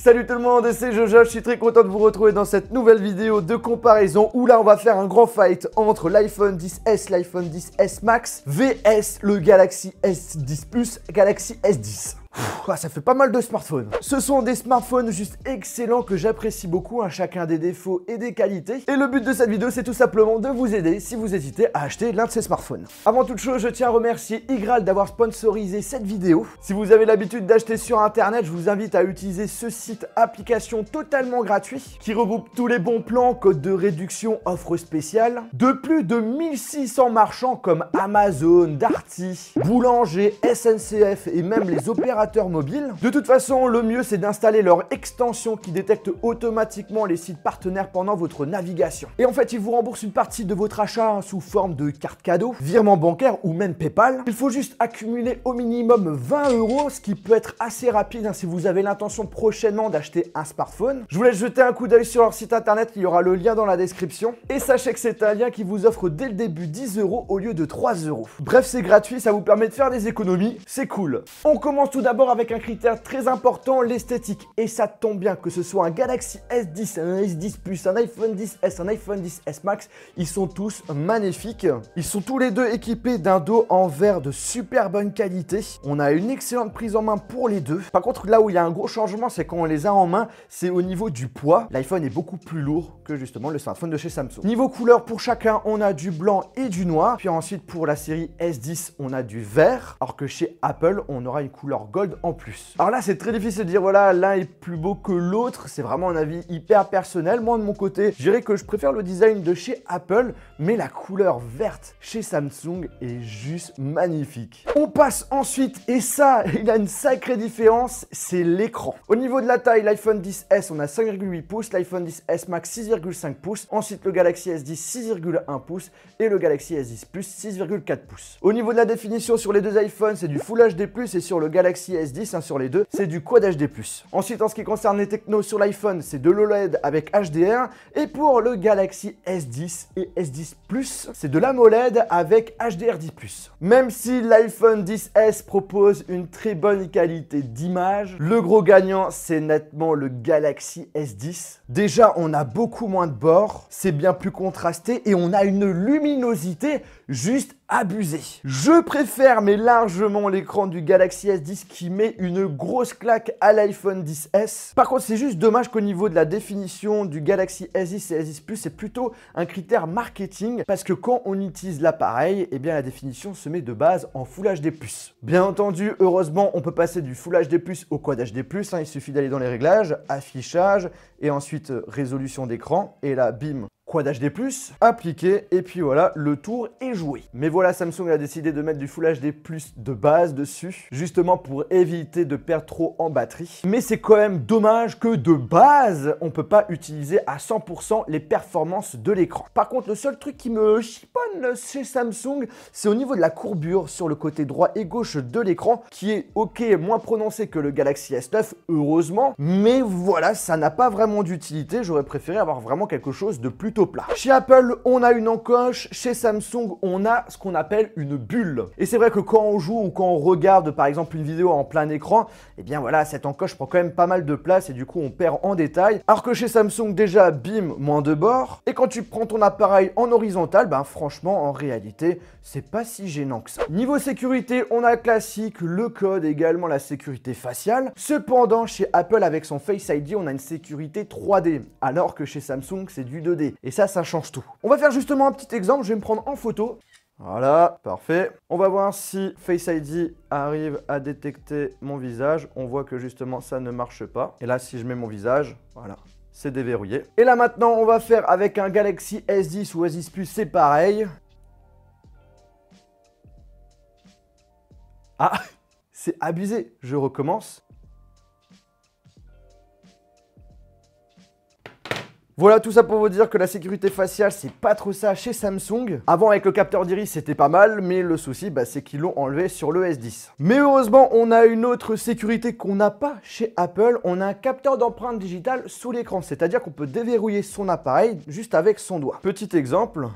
Salut tout le monde, c'est Jojo, je suis très content de vous retrouver dans cette nouvelle vidéo de comparaison où là on va faire un grand fight entre l'iPhone XS, l'iPhone XS Max vs le Galaxy S10 Plus, Galaxy S10. Ça fait pas mal de smartphones. Ce sont des smartphones juste excellents que j'apprécie beaucoup, chacun des défauts et des qualités. Et le but de cette vidéo, c'est tout simplement de vous aider si vous hésitez à acheter l'un de ces smartphones. Avant toute chose, je tiens à remercier Igral d'avoir sponsorisé cette vidéo. Si vous avez l'habitude d'acheter sur internet, je vous invite à utiliser ce site application totalement gratuit qui regroupe tous les bons plans, codes de réduction, offres spéciales de plus de 1600 marchands comme Amazon, Darty, Boulanger, SNCF et même les opérateurs mobiles. De toute façon, le mieux c'est d'installer leur extension qui détecte automatiquement les sites partenaires pendant votre navigation. Et en fait, ils vous remboursent une partie de votre achat sous forme de carte cadeau, virement bancaire ou même PayPal. Il faut juste accumuler au minimum 20 €, ce qui peut être assez rapide si vous avez l'intention prochainement d'acheter un smartphone. Je vous laisse jeter un coup d'œil sur leur site internet, il y aura le lien dans la description. Et sachez que c'est un lien qui vous offre dès le début 10 € au lieu de 3 €. Bref, c'est gratuit, ça vous permet de faire des économies, c'est cool. On commence tout d'abord avec un critère très important, l'esthétique. Et ça tombe bien que ce soit un Galaxy S10, un S10 Plus, un iPhone XS, un iPhone XS Max, ils sont tous magnifiques. Ils sont tous les deux équipés d'un dos en verre de super bonne qualité. On a une excellente prise en main pour les deux. Par contre, là où il y a un gros changement, c'est quand on les a en main, c'est au niveau du poids. L'iPhone est beaucoup plus lourd que justement le smartphone de chez Samsung. Niveau couleur, pour chacun, on a du blanc et du noir. Puis ensuite, pour la série S10, on a du vert. Alors que chez Apple, on aura une couleur gold en plus. Alors là, c'est très difficile de dire, voilà, l'un est plus beau que l'autre. C'est vraiment un avis hyper personnel. Moi, de mon côté, je dirais que je préfère le design de chez Apple, mais la couleur verte chez Samsung est juste magnifique. On passe ensuite, et ça, il a une sacrée différence, c'est l'écran. Au niveau de la taille, l'iPhone XS, on a 5,8 pouces, l'iPhone XS Max 6,5 pouces, ensuite le Galaxy S10 6,1 pouces et le Galaxy S10 Plus 6,4 pouces. Au niveau de la définition sur les deux iPhones, c'est du Full HD+, et sur le Galaxy S10, sur les deux, c'est du Quad HD+. Ensuite, en ce qui concerne les technos sur l'iPhone, c'est de l'OLED avec HDR, et pour le Galaxy S10 et S10 Plus, c'est de l'AMOLED avec HDR10+. Même si l'iPhone XS propose une très bonne qualité d'image, le gros gagnant, c'est nettement le Galaxy S10. Déjà, on a beaucoup moins de bords, c'est bien plus contrasté et on a une luminosité juste abusée. Je préfère mais largement l'écran du Galaxy S10 qui met une grosse claque à l'iPhone XS. Par contre, c'est juste dommage qu'au niveau de la définition du Galaxy S10 et S10 Plus, c'est plutôt un critère marketing parce que quand on utilise l'appareil, eh bien la définition se met de base en Full HD+. Bien entendu, heureusement, on peut passer du Full HD+, au Quad HD+, il suffit d'aller dans les réglages, affichage et ensuite résolution d'écran et là, bim, Quad HD+, appliqué, et puis voilà, le tour est joué. Mais voilà, Samsung a décidé de mettre du Full HD+ de base dessus, justement pour éviter de perdre trop en batterie. Mais c'est quand même dommage que de base, on peut pas utiliser à 100% les performances de l'écran. Par contre, le seul truc qui me chipponne chez Samsung, c'est au niveau de la courbure sur le côté droit et gauche de l'écran, qui est ok, moins prononcé que le Galaxy S9, heureusement. Mais voilà, ça n'a pas vraiment d'utilité, j'aurais préféré avoir vraiment quelque chose de plutôt plat. Chez Apple, on a une encoche, chez Samsung, on a ce qu'on appelle une bulle. Et c'est vrai que quand on joue ou quand on regarde par exemple une vidéo en plein écran, eh bien voilà, cette encoche prend quand même pas mal de place et du coup on perd en détail. Alors que chez Samsung, déjà, bim, moins de bords. Et quand tu prends ton appareil en horizontal, franchement, en réalité, c'est pas si gênant que ça. Niveau sécurité, on a le classique, le code, également la sécurité faciale. Cependant, chez Apple, avec son Face ID, on a une sécurité 3D, alors que chez Samsung, c'est du 2D. Et ça change tout. On va faire justement un petit exemple, je vais me prendre en photo. Voilà, parfait. On va voir si Face ID arrive à détecter mon visage. On voit que justement, ça ne marche pas. Et là, si je mets mon visage, voilà, c'est déverrouillé. Et là, maintenant, on va faire avec un Galaxy S10 ou S10 Plus, c'est pareil. Ah, c'est abusé. Je recommence. Voilà, tout ça pour vous dire que la sécurité faciale, c'est pas trop ça chez Samsung. Avant, avec le capteur d'iris, c'était pas mal, mais le souci, c'est qu'ils l'ont enlevé sur le S10. Mais heureusement, on a une autre sécurité qu'on n'a pas chez Apple. On a un capteur d'empreinte digitale sous l'écran, c'est-à-dire qu'on peut déverrouiller son appareil juste avec son doigt. Petit exemple.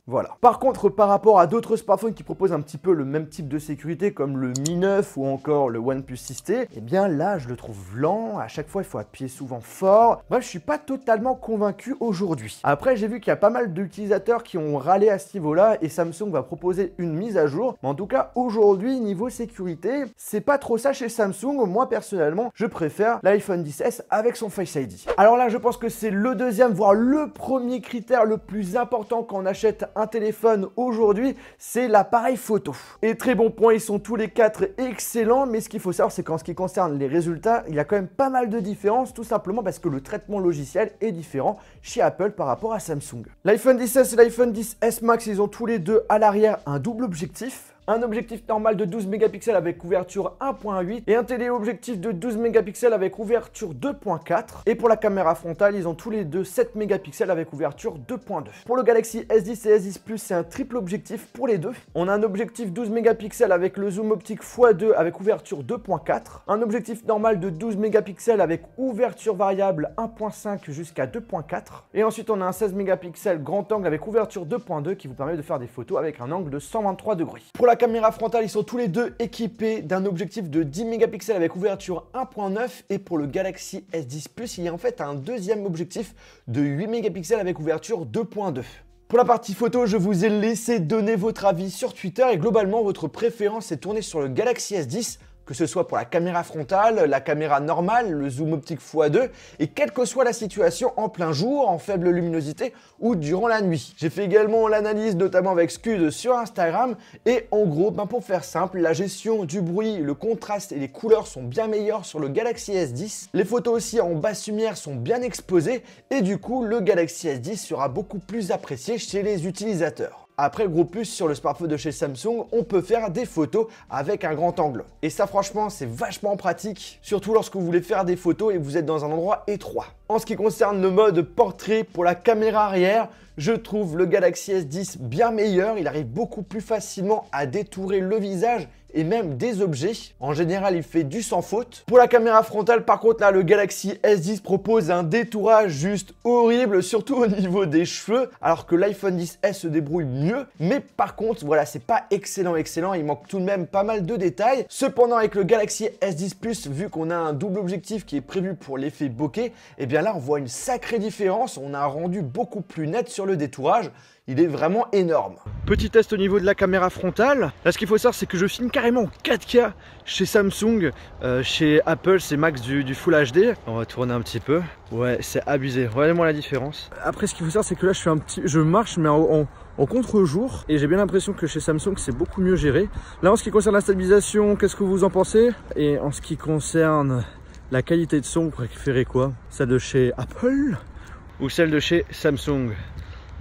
Voilà. Par contre, par rapport à d'autres smartphones qui proposent un petit peu le même type de sécurité comme le Mi 9 ou encore le OnePlus 6T, eh bien là, je le trouve lent. À chaque fois, il faut appuyer souvent fort. Bref, je suis pas totalement convaincu aujourd'hui. Après, j'ai vu qu'il y a pas mal d'utilisateurs qui ont râlé à ce niveau-là et Samsung va proposer une mise à jour. Mais en tout cas, aujourd'hui, niveau sécurité, c'est pas trop ça chez Samsung. Moi, personnellement, je préfère l'iPhone XS avec son Face ID. Alors là, je pense que c'est le deuxième, voire le premier critère le plus important quand on achète un téléphone aujourd'hui, c'est l'appareil photo. Et très bon point, ils sont tous les quatre excellents, mais ce qu'il faut savoir, c'est qu'en ce qui concerne les résultats, il y a quand même pas mal de différences, tout simplement parce que le traitement logiciel est différent chez Apple par rapport à Samsung. L'iPhone XS et l'iPhone XS Max, ils ont tous les deux à l'arrière un double objectif. Un objectif normal de 12 mégapixels avec ouverture 1.8 et un téléobjectif de 12 mégapixels avec ouverture 2.4. Et pour la caméra frontale, ils ont tous les deux 7 mégapixels avec ouverture 2.2. Pour le Galaxy S10 et S10 Plus, c'est un triple objectif pour les deux. On a un objectif 12 mégapixels avec le zoom optique x2 avec ouverture 2.4. Un objectif normal de 12 mégapixels avec ouverture variable 1.5 jusqu'à 2.4. Et ensuite, on a un 16 mégapixels grand angle avec ouverture 2.2 qui vous permet de faire des photos avec un angle de 123 degrés. Pour la caméra frontale, ils sont tous les deux équipés d'un objectif de 10 mégapixels avec ouverture 1.9 et pour le Galaxy S10 Plus, il y a en fait un deuxième objectif de 8 mégapixels avec ouverture 2.2. Pour la partie photo, je vous ai laissé donner votre avis sur Twitter et globalement, votre préférence est tournée sur le Galaxy S10, que ce soit pour la caméra frontale, la caméra normale, le zoom optique x2 et quelle que soit la situation en plein jour, en faible luminosité ou durant la nuit. J'ai fait également l'analyse notamment avec Scud sur Instagram et en gros, pour faire simple, la gestion du bruit, le contraste et les couleurs sont bien meilleurs sur le Galaxy S10. Les photos aussi en basse lumière sont bien exposées et du coup, le Galaxy S10 sera beaucoup plus apprécié chez les utilisateurs. Après, gros plus sur le smartphone de chez Samsung, on peut faire des photos avec un grand angle. Et ça, franchement, c'est vachement pratique, surtout lorsque vous voulez faire des photos et que vous êtes dans un endroit étroit. En ce qui concerne le mode portrait pour la caméra arrière, je trouve le Galaxy S10 bien meilleur. Il arrive beaucoup plus facilement à détourer le visage et même des objets. En général, il fait du sans faute. Pour la caméra frontale, par contre, là, le Galaxy S10 propose un détourage juste horrible, surtout au niveau des cheveux, alors que l'iPhone XS se débrouille mieux. Mais par contre, voilà, c'est pas excellent, il manque tout de même pas mal de détails. Cependant, avec le Galaxy S10 Plus, vu qu'on a un double objectif qui est prévu pour l'effet bokeh, et bien là, on voit une sacrée différence. On a un rendu beaucoup plus net sur le détourage. Il est vraiment énorme. Petit test au niveau de la caméra frontale. Là, ce qu'il faut savoir, c'est que je filme carrément en 4K chez Samsung. Chez Apple, c'est max du Full HD. On va tourner un petit peu. Ouais, c'est abusé. Regardez-moi la différence. Après, ce qu'il faut savoir, c'est que là, je marche, mais en contre-jour. Et j'ai bien l'impression que chez Samsung, c'est beaucoup mieux géré. Là, en ce qui concerne la stabilisation, qu'est-ce que vous en pensez? Et en ce qui concerne la qualité de son, vous préférez quoi? Celle de chez Apple ou celle de chez Samsung?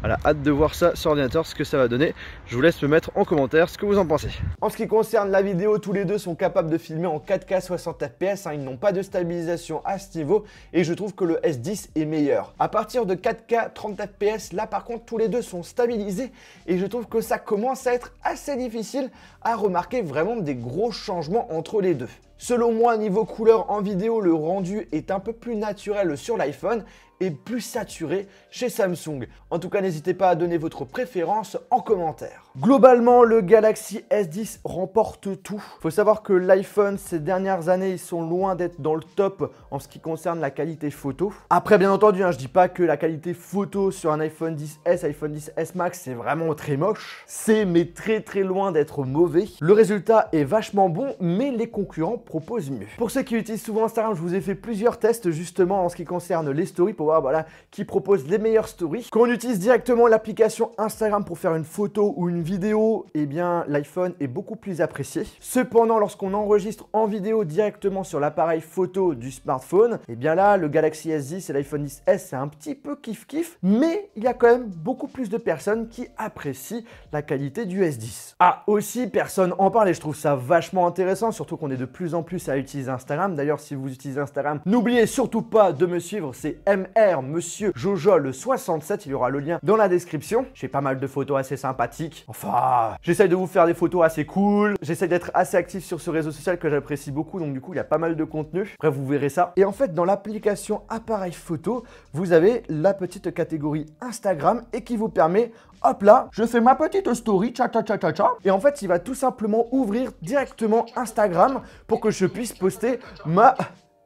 Voilà, hâte de voir ça sur ordinateur, ce que ça va donner. Je vous laisse me mettre en commentaire ce que vous en pensez. En ce qui concerne la vidéo, tous les deux sont capables de filmer en 4K 60 fps. Ils n'ont pas de stabilisation à ce niveau et je trouve que le S10 est meilleur. À partir de 4K 30 fps, là par contre, tous les deux sont stabilisés et je trouve que ça commence à être assez difficile à remarquer vraiment des gros changements entre les deux. Selon moi, niveau couleur en vidéo, le rendu est un peu plus naturel sur l'iPhone et plus saturé chez Samsung. En tout cas, n'hésitez pas à donner votre préférence en commentaire. Globalement, le Galaxy S10 remporte tout. Il faut savoir que l'iPhone, ces dernières années, ils sont loin d'être dans le top en ce qui concerne la qualité photo. Après, bien entendu, je dis pas que la qualité photo sur un iPhone XS, iPhone XS Max, c'est vraiment très moche. C'est mais très loin d'être mauvais. Le résultat est vachement bon, mais les concurrents proposent mieux. Pour ceux qui utilisent souvent Instagram, je vous ai fait plusieurs tests justement en ce qui concerne les stories pour voir qui propose les meilleures stories. Quand on utilise directement l'application Instagram pour faire une photo ou une vidéo, eh bien l'iPhone est beaucoup plus apprécié. Cependant, lorsqu'on enregistre en vidéo directement sur l'appareil photo du smartphone, eh bien là, le Galaxy S10 et l'iPhone XS, c'est un petit peu kiff-kiff, mais il y a quand même beaucoup plus de personnes qui apprécient la qualité du S10. Ah, aussi, personne en parle et je trouve ça vachement intéressant, surtout qu'on est de plus en plus à utiliser Instagram. D'ailleurs, si vous utilisez Instagram, n'oubliez surtout pas de me suivre, c'est MR Monsieur Jojol 67, il y aura le lien dans la description. J'ai pas mal de photos assez sympathiques pratique. Enfin, j'essaye de vous faire des photos assez cool. J'essaye d'être assez actif sur ce réseau social que j'apprécie beaucoup. Donc du coup, il y a pas mal de contenu. Bref, vous verrez ça. Et en fait, dans l'application appareil photo, vous avez la petite catégorie Instagram et qui vous permet, hop là, je fais ma petite story, tcha tcha tcha tcha tcha. Et en fait, il va tout simplement ouvrir directement Instagram pour que je puisse poster ma...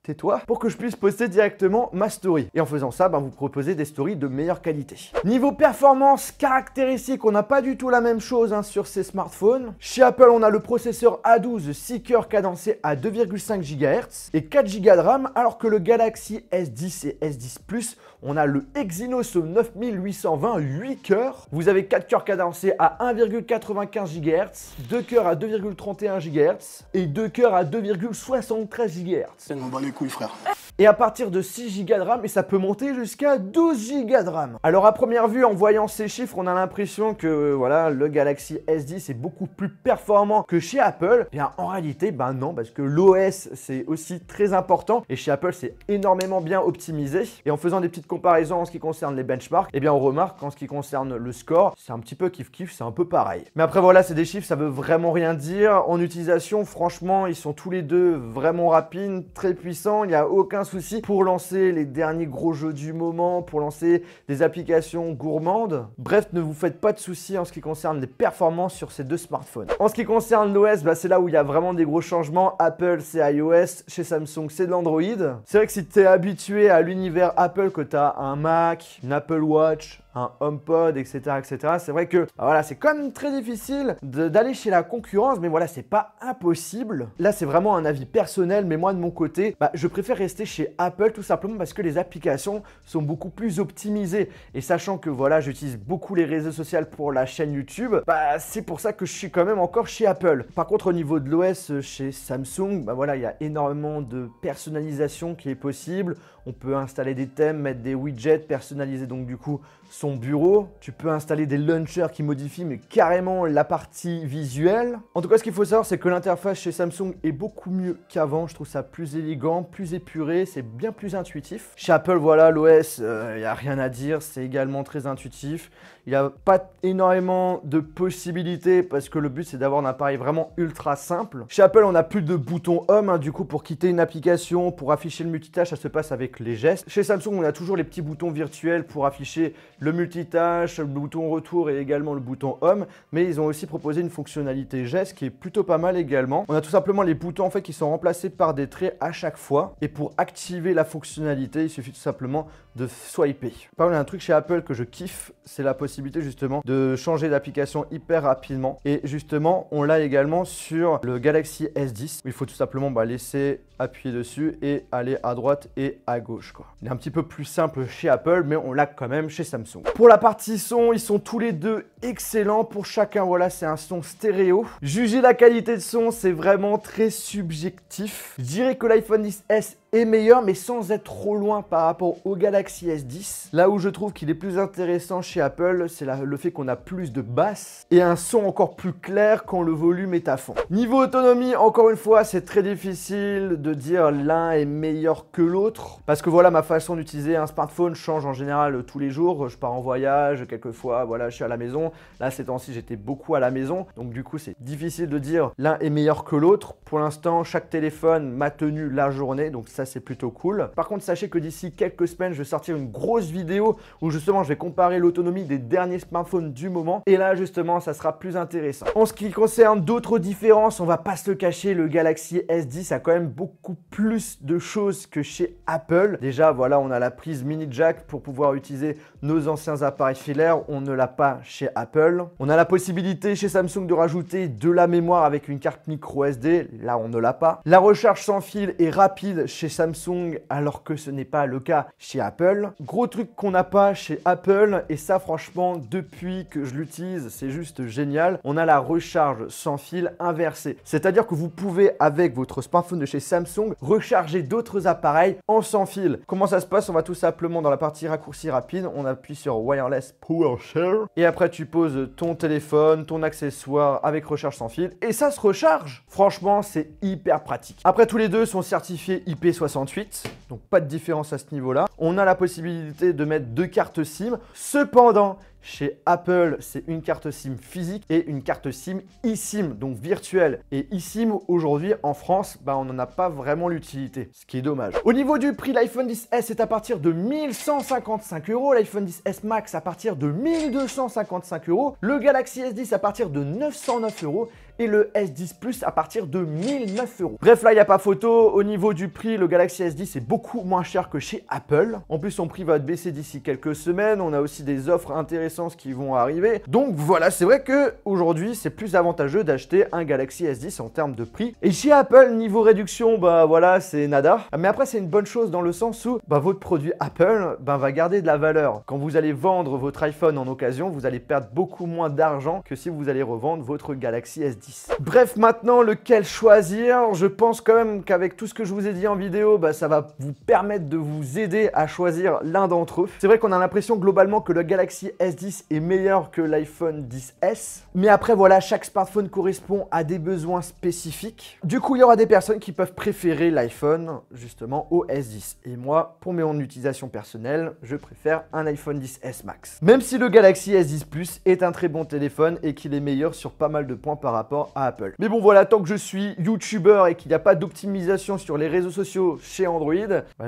Tais-toi, pour que je puisse poster directement ma story. Et en faisant ça, vous proposez des stories de meilleure qualité. Niveau performance, caractéristiques, on n'a pas du tout la même chose sur ces smartphones. Chez Apple, on a le processeur A12 6 cœurs cadencé à 2,5 GHz et 4 Go de RAM, alors que le Galaxy S10 et S10 Plus, on a le Exynos 9820 8 cœurs. Vous avez 4 cœurs cadencés à 1,95 GHz, 2 cœurs à 2,31 GHz et 2 cœurs à 2,73 GHz. Couilles, frère. Et à partir de 6 Go de RAM, et ça peut monter jusqu'à 12 Go de RAM. Alors à première vue, en voyant ces chiffres, on a l'impression que voilà, le Galaxy S10 est beaucoup plus performant que chez Apple. Bien en réalité, non, parce que l'OS c'est aussi très important et chez Apple c'est énormément bien optimisé. Et en faisant des petites comparaisons en ce qui concerne les benchmarks, on remarque qu'en ce qui concerne le score, c'est un petit peu kiff-kiff, c'est un peu pareil. Mais après voilà, c'est des chiffres, ça veut vraiment rien dire. En utilisation, franchement, ils sont tous les deux vraiment rapides, très puissants. Il n'y a aucun souci pour lancer les derniers gros jeux du moment, pour lancer des applications gourmandes. Bref, ne vous faites pas de soucis en ce qui concerne les performances sur ces deux smartphones. En ce qui concerne l'OS, c'est là où il y a vraiment des gros changements. Apple, c'est iOS. Chez Samsung, c'est de l'Android. C'est vrai que si tu es habitué à l'univers Apple, que tu as un Mac, une Apple Watch, un HomePod, etc., c'est vrai que voilà, c'est quand même très difficile d'aller chez la concurrence, mais voilà, c'est pas impossible. Là, c'est vraiment un avis personnel, mais moi, de mon côté, je préfère rester chez Apple tout simplement parce que les applications sont beaucoup plus optimisées. Et sachant que voilà, j'utilise beaucoup les réseaux sociaux pour la chaîne YouTube, c'est pour ça que je suis quand même encore chez Apple. Par contre, au niveau de l'OS chez Samsung, voilà, il y a énormément de personnalisation qui est possible. On peut installer des thèmes, mettre des widgets, personnaliser donc du coup son bureau. Tu peux installer des launchers qui modifient mais carrément la partie visuelle. En tout cas, ce qu'il faut savoir, c'est que l'interface chez Samsung est beaucoup mieux qu'avant. Je trouve ça plus élégant, plus épuré, c'est bien plus intuitif. Chez Apple, voilà, l'OS, il n'y a rien à dire, c'est également très intuitif. Il n'y a pas énormément de possibilités parce que le but, c'est d'avoir un appareil vraiment ultra simple. Chez Apple, on n'a plus de bouton Home, du coup, pour quitter une application, pour afficher le multitâche, ça se passe avec les gestes. Chez Samsung, on a toujours les petits boutons virtuels pour afficher le multitâche, le bouton retour et également le bouton Home, mais ils ont aussi proposé une fonctionnalité geste qui est plutôt pas mal également. On a tout simplement les boutons qui sont remplacés par des traits à chaque fois, et pour activer la fonctionnalité, il suffit tout simplement de swiper. Par contre, il y a un truc chez Apple que je kiffe, c'est la possibilité justement de changer d'application hyper rapidement, et justement on l'a également sur le Galaxy S10 où il faut tout simplement laisser appuyer dessus et aller à droite et à gauche quoi. Il est un petit peu plus simple chez Apple, mais on l'a quand même chez Samsung. Pour la partie son, ils sont tous les deux excellents pour chacun. Voilà, c'est un son stéréo. Juger la qualité de son, c'est vraiment très subjectif. Je dirais que l'iPhone XS est meilleur, mais sans être trop loin par rapport au Galaxy S10. Là où je trouve qu'il est plus intéressant chez Apple, c'est le fait qu'on a plus de basse et un son encore plus clair quand le volume est à fond. Niveau autonomie, encore une fois, c'est très difficile de dire l'un est meilleur que l'autre, parce que voilà, ma façon d'utiliser un smartphone change en général tous les jours. Je pars en voyage, quelquefois, voilà, je suis à la maison. Là, ces temps-ci, j'étais beaucoup à la maison, donc du coup, c'est difficile de dire l'un est meilleur que l'autre. Pour l'instant, chaque téléphone m'a tenu la journée, donc ça, c'est plutôt cool. Par contre, sachez que d'ici quelques semaines, je vais sortir une grosse vidéo où justement, je vais comparer l'autonomie des derniers smartphones du moment, et là, justement, ça sera plus intéressant. En ce qui concerne d'autres différences, on va pas se le cacher, le Galaxy S10 a quand même beaucoup plus de choses que chez Apple. Déjà, voilà, on a la prise mini jack pour pouvoir utiliser nos anciens appareils filaires. On ne l'a pas chez Apple. On a la possibilité chez Samsung de rajouter de la mémoire avec une carte micro SD. Là, on ne l'a pas. La recharge sans fil est rapide chez Samsung alors que ce n'est pas le cas chez Apple. Gros truc qu'on n'a pas chez Apple, et ça, franchement, depuis que je l'utilise, c'est juste génial. On a la recharge sans fil inversée. C'est-à-dire que vous pouvez, avec votre smartphone de chez Samsung, recharger d'autres appareils en sans fil. Comment ça se passe? On va tout simplement dans la partie raccourci rapide, on appuie sur Wireless Power Share et après tu poses ton téléphone, ton accessoire avec recharge sans fil et ça se recharge. Franchement, c'est hyper pratique. Après, tous les deux sont certifiés IP67 IP68, donc pas de différence à ce niveau-là. On a la possibilité de mettre 2 cartes SIM. Cependant, chez Apple, c'est une carte SIM physique et une carte SIM eSIM, donc virtuelle. Et eSIM, aujourd'hui, en France, on n'en a pas vraiment l'utilité, ce qui est dommage. Au niveau du prix, l'iPhone XS est à partir de 1155 €, l'iPhone XS Max à partir de 1255 €, le Galaxy S10 à partir de 909 € et le S10 Plus à partir de 1009 €. Bref, là, il n'y a pas photo. Au niveau du prix, le Galaxy S10 est beaucoup moins cher que chez Apple. En plus, son prix va être baissé d'ici quelques semaines. On a aussi des offres intéressantes qui vont arriver. Donc voilà, c'est vrai que aujourd'hui, c'est plus avantageux d'acheter un Galaxy S10 en termes de prix. Et chez Apple, niveau réduction, voilà, c'est nada. Mais après, c'est une bonne chose dans le sens où votre produit Apple va garder de la valeur. Quand vous allez vendre votre iPhone en occasion, vous allez perdre beaucoup moins d'argent que si vous allez revendre votre Galaxy S10. Bref, maintenant, lequel choisir? Je pense quand même qu'avec tout ce que je vous ai dit en vidéo, ça va vous permettre de vous aider à choisir l'un d'entre eux. C'est vrai qu'on a l'impression globalement que le Galaxy S10 est meilleur que l'iPhone XS. Mais après, voilà, chaque smartphone correspond à des besoins spécifiques. Du coup, il y aura des personnes qui peuvent préférer l'iPhone, justement, au S10. Et moi, pour mon utilisation personnelle, je préfère un iPhone XS Max. Même si le Galaxy S10 Plus est un très bon téléphone et qu'il est meilleur sur pas mal de points par rapport à Apple. Mais bon voilà, tant que je suis YouTuber et qu'il n'y a pas d'optimisation sur les réseaux sociaux chez Android,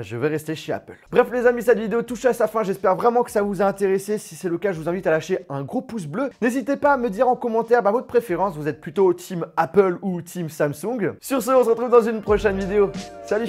je vais rester chez Apple. Bref les amis, cette vidéo touche à sa fin, j'espère vraiment que ça vous a intéressé. Si c'est le cas, je vous invite à lâcher un gros pouce bleu. N'hésitez pas à me dire en commentaire votre préférence, vous êtes plutôt team Apple ou team Samsung. Sur ce, on se retrouve dans une prochaine vidéo. Salut!